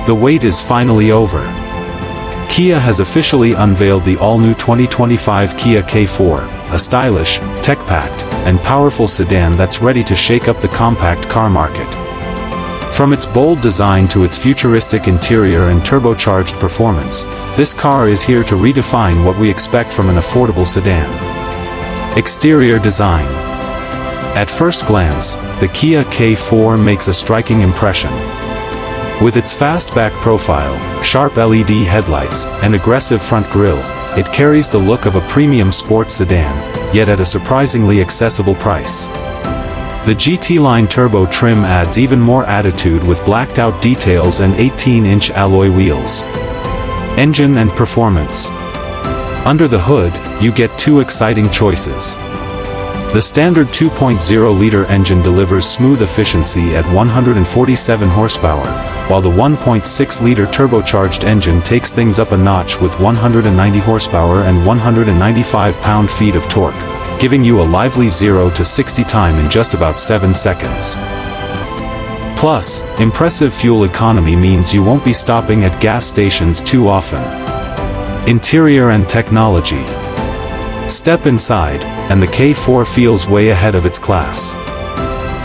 The wait is finally over. Kia has officially unveiled the all-new 2025 Kia K4, a stylish, tech-packed, and powerful sedan that's ready to shake up the compact car market. From its bold design to its futuristic interior and turbocharged performance, this car is here to redefine what we expect from an affordable sedan. Exterior design. At first glance, the Kia K4 makes a striking impression. With its fastback profile, sharp LED headlights, and aggressive front grille, it carries the look of a premium sports sedan, yet at a surprisingly accessible price. The GT Line Turbo trim adds even more attitude with blacked-out details and 18-inch alloy wheels. Engine and performance. Under the hood, you get two exciting choices. The standard 2.0-liter engine delivers smooth efficiency at 147 horsepower, while the 1.6-liter turbocharged engine takes things up a notch with 190 horsepower and 195 pound-feet of torque, giving you a lively 0 to 60 time in just about 7 seconds. Plus, impressive fuel economy means you won't be stopping at gas stations too often. Interior and technology. Step inside, and the K4 feels way ahead of its class.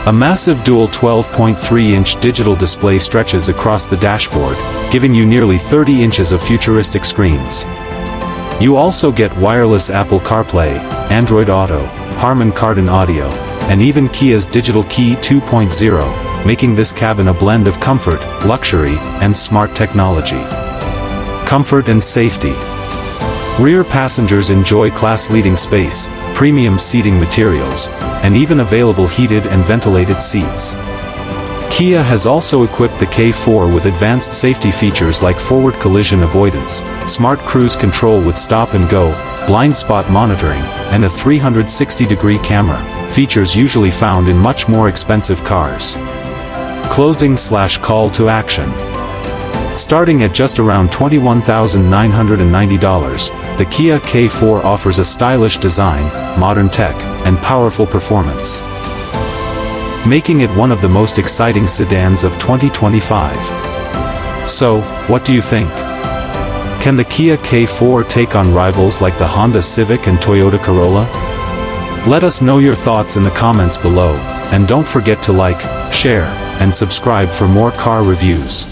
A massive dual 12.3-inch digital display stretches across the dashboard, giving you nearly 30 inches of futuristic screens. You also get wireless Apple CarPlay, Android Auto, Harman Kardon Audio, and even Kia's Digital Key 2.0, making this cabin a blend of comfort, luxury, and smart technology. Comfort and safety. Rear passengers enjoy class-leading space, premium seating materials, and even available heated and ventilated seats. Kia has also equipped the K4 with advanced safety features like forward collision avoidance, smart cruise control with stop and go, blind spot monitoring, and a 360-degree camera, features usually found in much more expensive cars. Closing/call to action. Starting at just around $21,990, the Kia K4 offers a stylish design, modern tech, and powerful performance, making it one of the most exciting sedans of 2025. So, what do you think? Can the Kia K4 take on rivals like the Honda Civic and Toyota Corolla? Let us know your thoughts in the comments below, and don't forget to like, share, and subscribe for more car reviews.